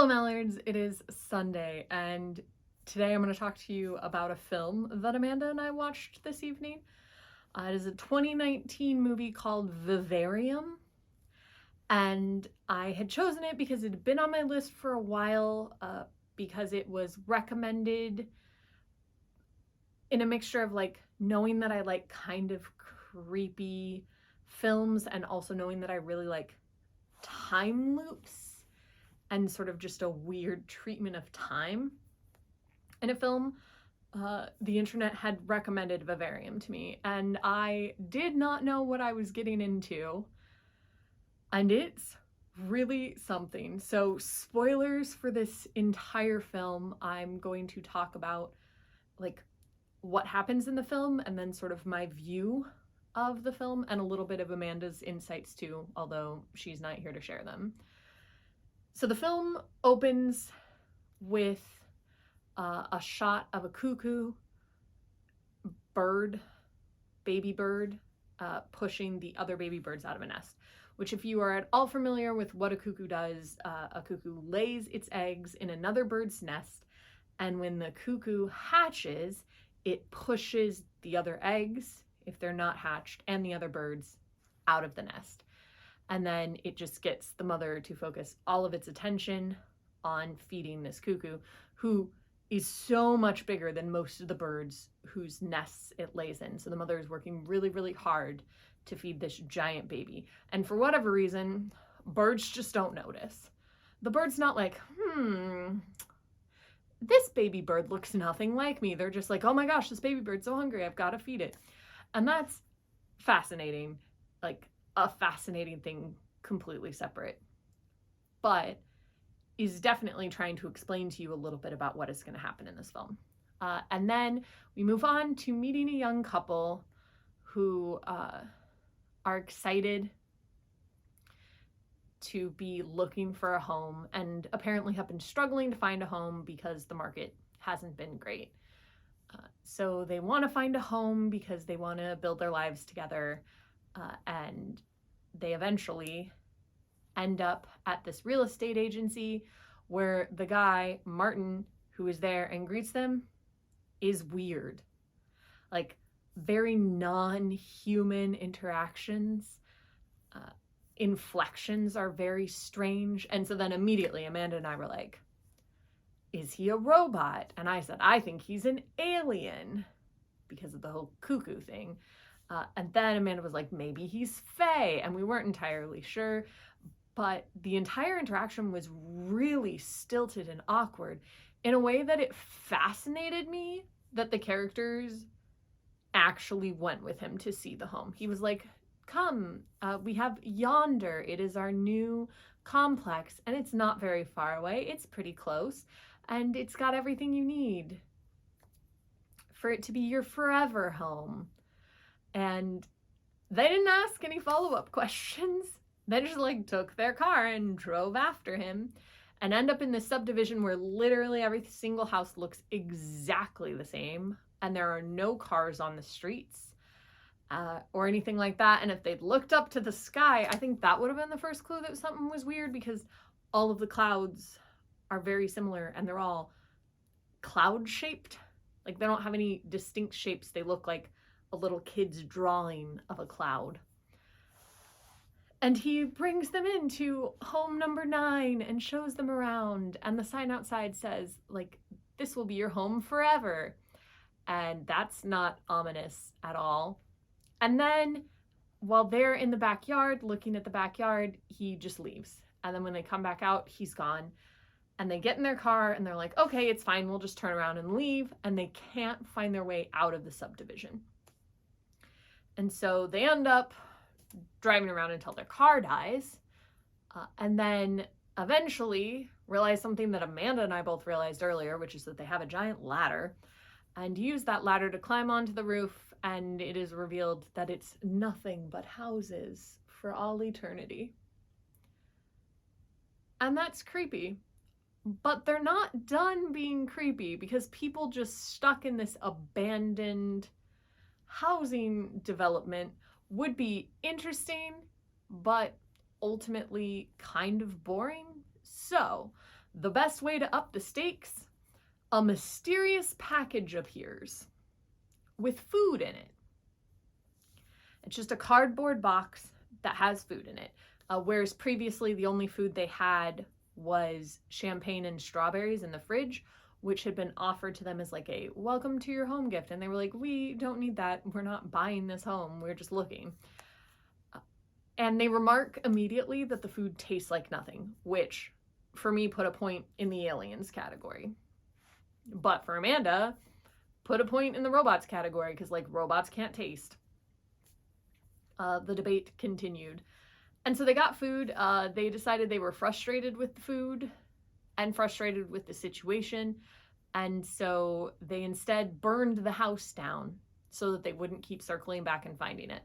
Mallards, it is Sunday, and today I'm going to talk to you about a film that Amanda and I watched this evening. It is a 2019 movie called Vivarium, and I had chosen it because it had been on my list for a while, because it was recommended in a mixture of like knowing that I like kind of creepy films and also knowing that I really like time loops and sort of just a weird treatment of time in a film. The internet had recommended Vivarium to me, and I did not know what I was getting into, and it's really something. So, spoilers for this entire film. I'm going to talk about like what happens in the film and then sort of my view of the film and a little bit of Amanda's insights too, although she's not here to share them. So the film opens with a shot of a cuckoo bird, baby bird, pushing the other baby birds out of a nest, which if you are at all familiar with what a cuckoo does, a cuckoo lays its eggs in another bird's nest, and when the cuckoo hatches, it pushes the other eggs, if they're not hatched, and the other birds out of the nest. And then it just gets the mother to focus all of its attention on feeding this cuckoo, who is so much bigger than most of the birds whose nests it lays in. So the mother is working really, really hard to feed this giant baby. And for whatever reason, birds just don't notice. The bird's not like, this baby bird looks nothing like me. They're just like, oh my gosh, this baby bird's so hungry, I've got to feed it. And that's fascinating, like a fascinating thing completely separate, but is definitely trying to explain to you a little bit about what is going to happen in this film. And then we move on to meeting a young couple who are excited to be looking for a home and apparently have been struggling to find a home because the market hasn't been great. So they want to find a home because they want to build their lives together, and they eventually end up at this real estate agency where the guy, Martin, who is there and greets them, is weird. Like, very non-human interactions. Inflections are very strange. And so then immediately Amanda and I were like, is he a robot? And I said, I think he's an alien because of the whole cuckoo thing. And then Amanda was like, maybe he's Fae. And we weren't entirely sure. But the entire interaction was really stilted and awkward in a way that it fascinated me that the characters actually went with him to see the home. He was like, come, we have yonder. It is our new complex, and it's not very far away. It's pretty close, and it's got everything you need for it to be your forever home. And they didn't ask any follow-up questions. They just like took their car and drove after him and end up in this subdivision where literally every single house looks exactly the same, and there are no cars on the streets or anything like that. And if they'd looked up to the sky, I think that would have been the first clue that something was weird, because all of the clouds are very similar and they're all cloud shaped. Like, they don't have any distinct shapes. They look like a little kid's drawing of a cloud. And he brings them into home number 9 and shows them around. And the sign outside says, like, this will be your home forever. And that's not ominous at all. And then while they're in the backyard, looking at the backyard, he just leaves. And then when they come back out, he's gone. And they get in their car and they're like, okay, it's fine, we'll just turn around and leave. And they can't find their way out of the subdivision. And so they end up driving around until their car dies. And then eventually realize something that Amanda and I both realized earlier, which is that they have a giant ladder, and use that ladder to climb onto the roof. And it is revealed that it's nothing but houses for all eternity. And that's creepy. But they're not done being creepy, because people just stuck in this abandoned housing development would be interesting, but ultimately kind of boring. So the best way to up the stakes, a mysterious package appears with food in it. It's just a cardboard box that has food in it. Whereas previously the only food they had was champagne and strawberries in the fridge, which had been offered to them as like a welcome to your home gift. And they were like, we don't need that. We're not buying this home. We're just looking. And they remark immediately that the food tastes like nothing, which for me put a point in the aliens category. But for Amanda, put a point in the robots category, because like robots can't taste. The debate continued. And so they got food. They decided they were frustrated with the food and frustrated with the situation. And so they instead burned the house down so that they wouldn't keep circling back and finding it.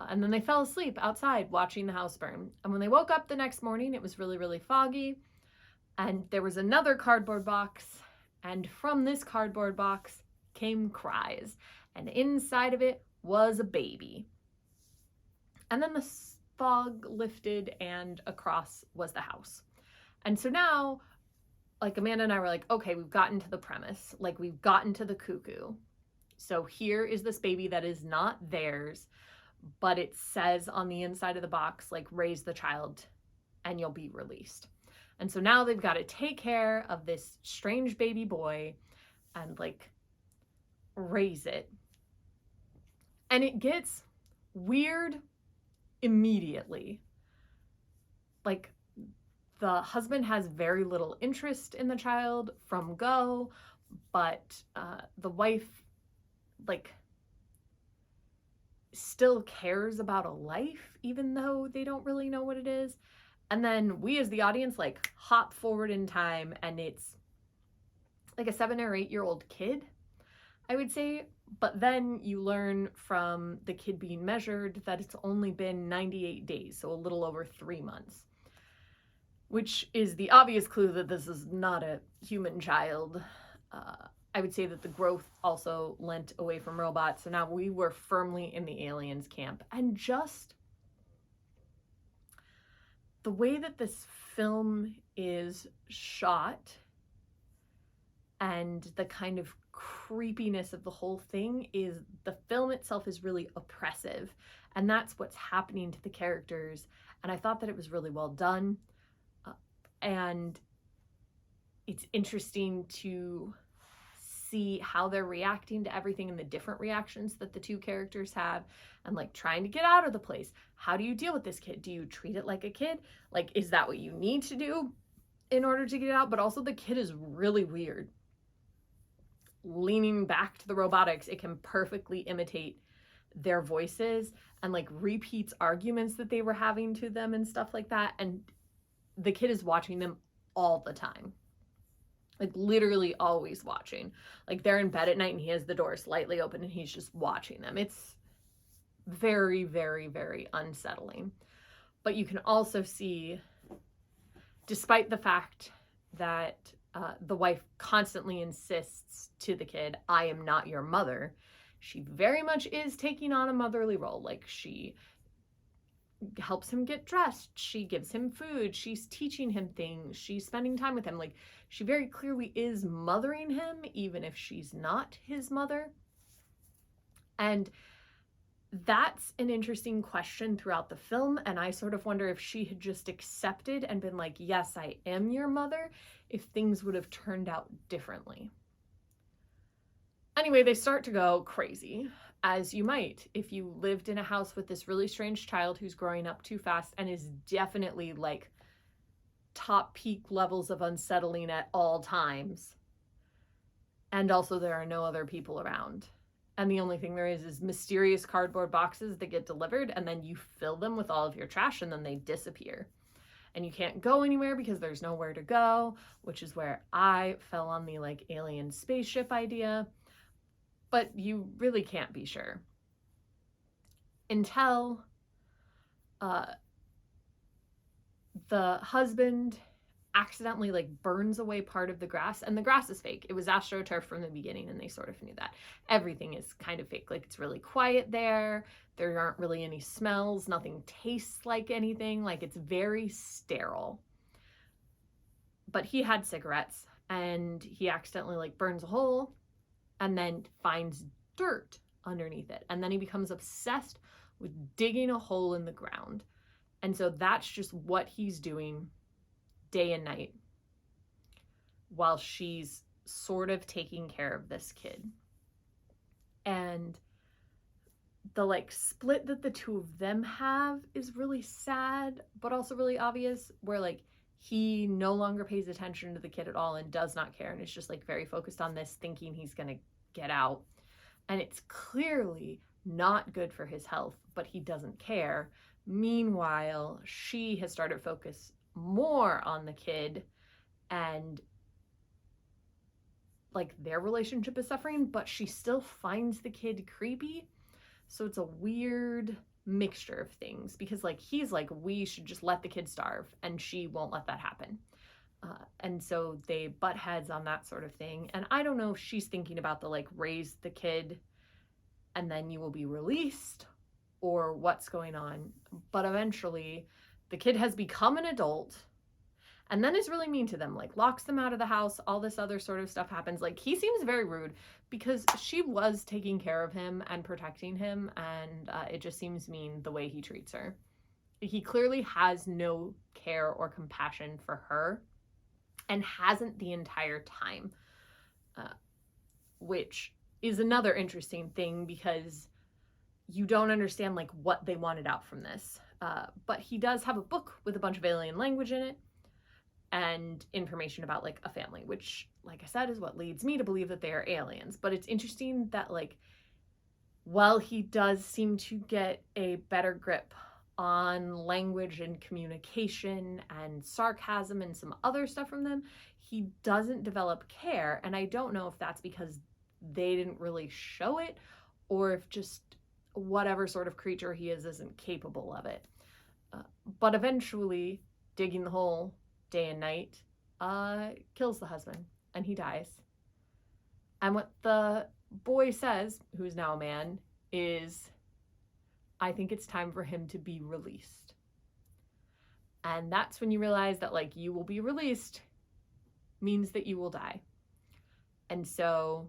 And then they fell asleep outside watching the house burn. And when they woke up the next morning, it was really, really foggy. And there was another cardboard box. And from this cardboard box came cries. And inside of it was a baby. And then the fog lifted and across was the house. And so now, like Amanda and I were like, okay, we've gotten to the premise. Like we've gotten to the cuckoo. So here is this baby that is not theirs, but it says on the inside of the box, like, raise the child and you'll be released. And so now they've got to take care of this strange baby boy and like raise it. And it gets weird immediately. Like the husband has very little interest in the child from go, but the wife like still cares about a life, even though they don't really know what it is. And then we as the audience like hop forward in time, and it's like a 7 or 8 year old kid, I would say. But then you learn from the kid being measured that it's only been 98 days, so a little over 3 months, which is the obvious clue that this is not a human child. I would say that the growth also lent away from robots. So now we were firmly in the aliens camp. And just the way that this film is shot and the kind of creepiness of the whole thing is the film itself is really oppressive. And that's what's happening to the characters. And I thought that it was really well done. And it's interesting to see how they're reacting to everything and the different reactions that the two characters have, and like trying to get out of the place. How do you deal with this kid? Do you treat it like a kid? Like, is that what you need to do in order to get out? But also the kid is really weird. Leaning back to the robotics, it can perfectly imitate their voices and like repeats arguments that they were having to them and stuff like that. And the kid is watching them all the time. Like literally always watching. Like they're in bed at night and he has the door slightly open and he's just watching them. It's very, very, very unsettling. But you can also see, despite the fact that the wife constantly insists to the kid, I am not your mother, she very much is taking on a motherly role. Like she helps him get dressed, she gives him food, she's teaching him things, she's spending time with him. Like she very clearly is mothering him, even if she's not his mother. And that's an interesting question throughout the film, and I sort of wonder if she had just accepted and been like, yes, I am your mother, if things would have turned out differently. Anyway, they start to go crazy, as you might if you lived in a house with this really strange child who's growing up too fast and is definitely like top peak levels of unsettling at all times. And also there are no other people around. And the only thing there is mysterious cardboard boxes that get delivered, and then you fill them with all of your trash and then they disappear. And you can't go anywhere because there's nowhere to go, which is where I fell on the like alien spaceship idea. But you really can't be sure until the husband accidentally like burns away part of the grass, and the grass is fake. It was astroturf from the beginning, and they sort of knew that. Everything is kind of fake. Like it's really quiet there. There aren't really any smells. Nothing tastes like anything. Like it's very sterile. But he had cigarettes, and he accidentally like burns a hole and then finds dirt underneath it. And then he becomes obsessed with digging a hole in the ground. And so that's just what he's doing day and night while she's sort of taking care of this kid. And the like split that the two of them have is really sad, but also really obvious, where like he no longer pays attention to the kid at all and does not care, and is just like very focused on this, thinking he's gonna get out. And it's clearly not good for his health, but he doesn't care. Meanwhile, she has started to focus more on the kid, and like their relationship is suffering, but she still finds the kid creepy. So it's a weird mixture of things, because like he's like, we should just let the kid starve, and she won't let that happen. And so they butt heads on that sort of thing. And I don't know if she's thinking about the like, raise the kid and then you will be released, or what's going on. But eventually the kid has become an adult and then is really mean to them, like locks them out of the house. All this other sort of stuff happens. Like he seems very rude, because she was taking care of him and protecting him, and it just seems mean the way he treats her. He clearly has no care or compassion for her, and hasn't the entire time, which is another interesting thing, because you don't understand like what they wanted out from this. But he does have a book with a bunch of alien language in it and information about like a family, which, like I said, is what leads me to believe that they are aliens. But it's interesting that like, while he does seem to get a better grip on language and communication and sarcasm and some other stuff from them, he doesn't develop care. And I don't know if that's because they didn't really show it, or if just whatever sort of creature he is isn't capable of it. But eventually, digging the hole day and night kills the husband, and he dies. And what the boy says, who's now a man, is, I think it's time for him to be released. And that's when you realize that like, you will be released means that you will die. And so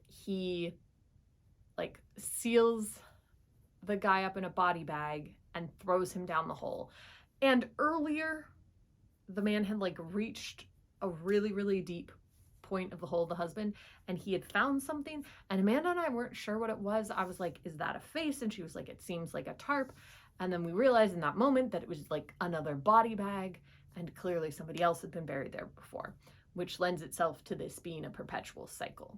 he like seals the guy up in a body bag and throws him down the hole. And earlier, the man had like reached a really, really deep point of the hole, the husband, and he had found something, and Amanda and I weren't sure what it was. I was like, is that a face? And she was like, it seems like a tarp. And then we realized in that moment that it was like another body bag, and clearly somebody else had been buried there before, which lends itself to this being a perpetual cycle.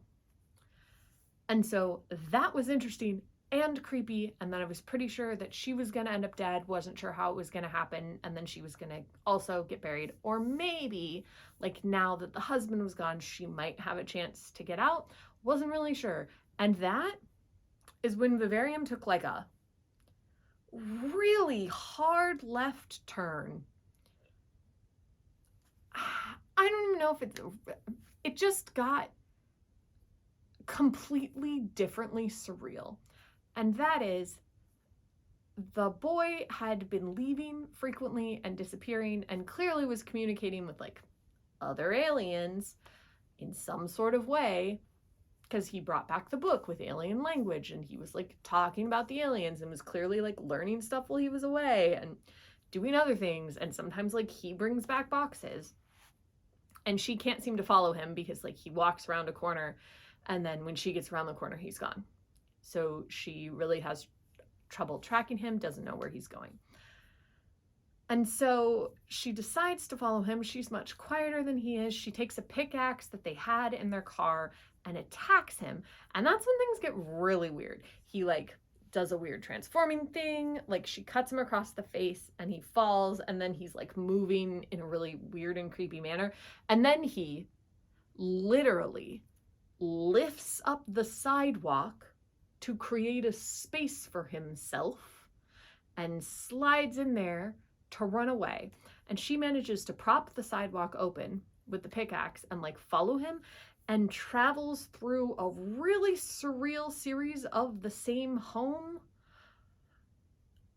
And so that was interesting and creepy. And then I was pretty sure that she was going to end up dead, wasn't sure how it was going to happen, and then she was going to also get buried. Or maybe, like, now that the husband was gone, she might have a chance to get out. Wasn't really sure. And that is when Vivarium took like a really hard left turn. I don't even know if it just got completely differently surreal. And that is, the boy had been leaving frequently and disappearing, and clearly was communicating with like other aliens in some sort of way, because he brought back the book with alien language, and he was like talking about the aliens, and was clearly like learning stuff while he was away and doing other things. And sometimes like he brings back boxes, and she can't seem to follow him, because like he walks around a corner, and then when she gets around the corner, he's gone. So she really has trouble tracking him, doesn't know where he's going. And so she decides to follow him. She's much quieter than he is. She takes a pickaxe that they had in their car and attacks him. And that's when things get really weird. He like does a weird transforming thing. Like she cuts him across the face and he falls, and then he's like moving in a really weird and creepy manner. And then he literally lifts up the sidewalk to create a space for himself and slides in there to run away. And she manages to prop the sidewalk open with the pickaxe and like follow him, and travels through a really surreal series of the same home,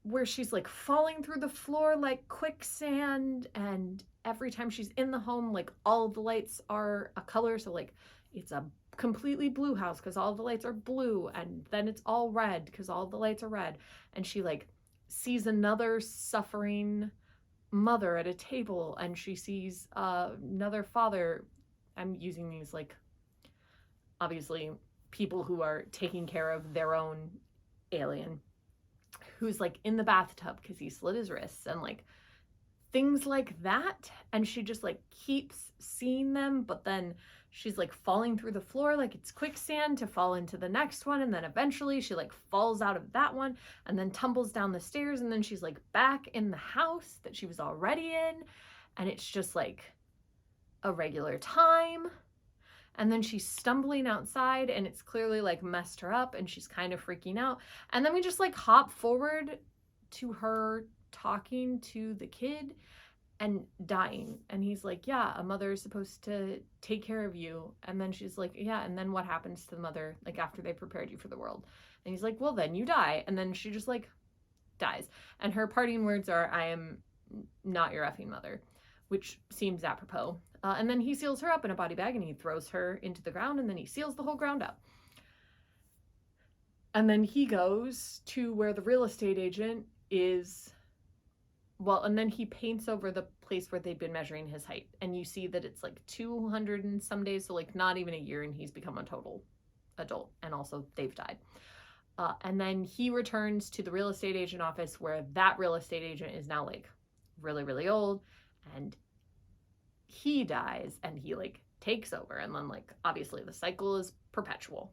where she's like falling through the floor like quicksand, and every time she's in the home, like all of the lights are a color. So like it's a completely blue house because all the lights are blue, and then it's all red because all the lights are red. And she like sees another suffering mother at a table, and she sees another father. I'm using these like obviously people who are taking care of their own alien, who's like in the bathtub because he slit his wrists, and like things like that. And she just like keeps seeing them, but then she's like falling through the floor like it's quicksand to fall into the next one, and then eventually she like falls out of that one and then tumbles down the stairs, and then she's like back in the house that she was already in, and it's just like a regular time. And then she's stumbling outside, and it's clearly like messed her up, and she's kind of freaking out. And then we just like hop forward to her talking to the kid and dying. And he's like, yeah, a mother is supposed to take care of you. And then she's like, yeah, and then what happens to the mother like after they prepared you for the world? And he's like, well, then you die. And then she just like dies. And her parting words are, I am not your effing mother, which seems apropos. And then he seals her up in a body bag, and he throws her into the ground, and then he seals the whole ground up. And then he goes to where the real estate agent is. Well, and then he paints over the place where they've been measuring his height, and you see that it's like 200 and some days, so like not even a year, and he's become a total adult, and also they've died. And then he returns to the real estate agent office, where that real estate agent is now like really, really old, and he dies, and he like takes over, and then like obviously the cycle is perpetual.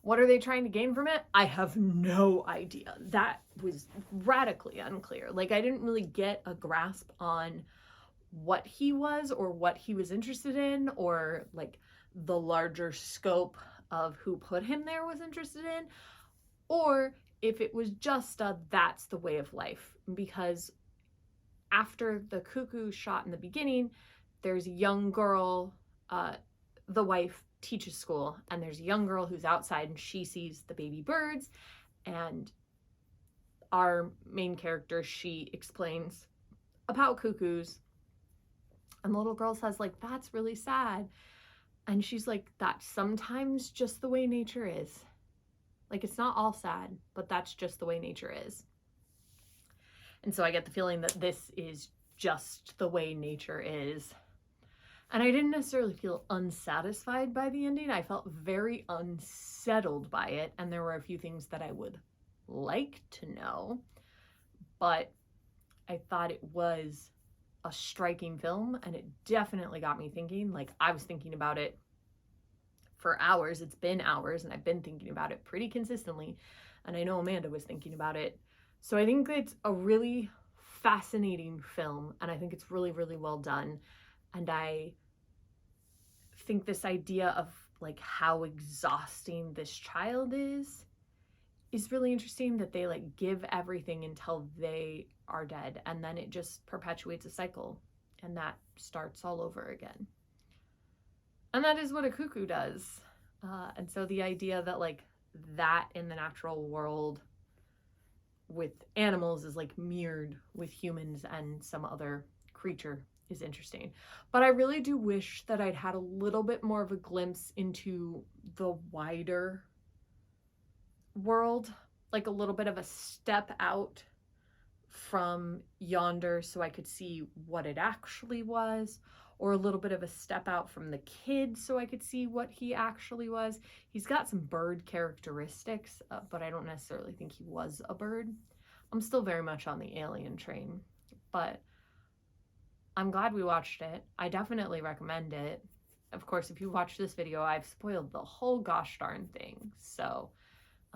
What are they trying to gain from it? I have no idea. That was radically unclear. Like I didn't really get a grasp on what he was or what he was interested in, or like the larger scope of who put him there was interested in, or if it was just that's the way of life. Because after the cuckoo shot in the beginning, there's a young girl, the wife teaches school, and there's a young girl who's outside, and she sees the baby birds, and our main character, she explains about cuckoos, and the little girl says like, that's really sad. And she's like, that's sometimes just the way nature is. Like it's not all sad, but that's just the way nature is. And so I get the feeling that this is just the way nature is. And I didn't necessarily feel unsatisfied by the ending. I felt very unsettled by it. And there were a few things that I would like to know. But I thought it was a striking film, and it definitely got me thinking. Like I was thinking about it for hours. It's been hours, and I've been thinking about it pretty consistently. And I know Amanda was thinking about it. So I think it's a really fascinating film, and I think it's really, really well done. And I think this idea of like how exhausting this child is really interesting, that they like give everything until they are dead, and then it just perpetuates a cycle, and that starts all over again. And that is what a cuckoo does. And so the idea that like that in the natural world with animals is like mirrored with humans and some other creature is interesting. But I really do wish that I'd had a little bit more of a glimpse into the wider world, like a little bit of a step out from yonder so I could see what it actually was, or a little bit of a step out from the kid so I could see what he actually was. He's got some bird characteristics, but I don't necessarily think he was a bird. I'm still very much on the alien train, but I'm glad we watched it. I definitely recommend it. Of course, if you watch this video, I've spoiled the whole gosh darn thing. So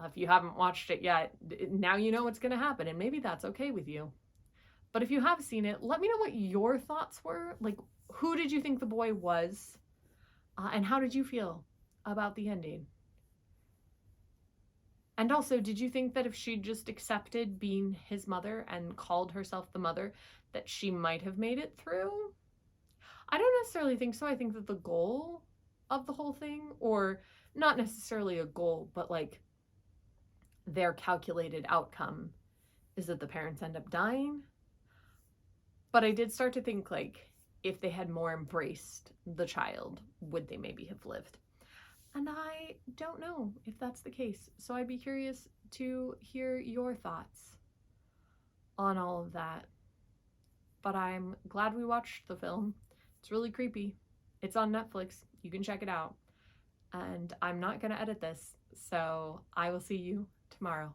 if you haven't watched it yet, now you know what's going to happen, and maybe that's okay with you. But if you have seen it, let me know what your thoughts were. Like, who did you think the boy was? And how did you feel about the ending? And also, did you think that if she just accepted being his mother and called herself the mother, that she might have made it through? I don't necessarily think so. I think that the goal of the whole thing, or not necessarily a goal, but like their calculated outcome, is that the parents end up dying. But I did start to think, like, if they had more embraced the child, would they maybe have lived? And I don't know if that's the case. So I'd be curious to hear your thoughts on all of that. But I'm glad we watched the film. It's really creepy. It's on Netflix. You can check it out. And I'm not going to edit this. So I will see you tomorrow.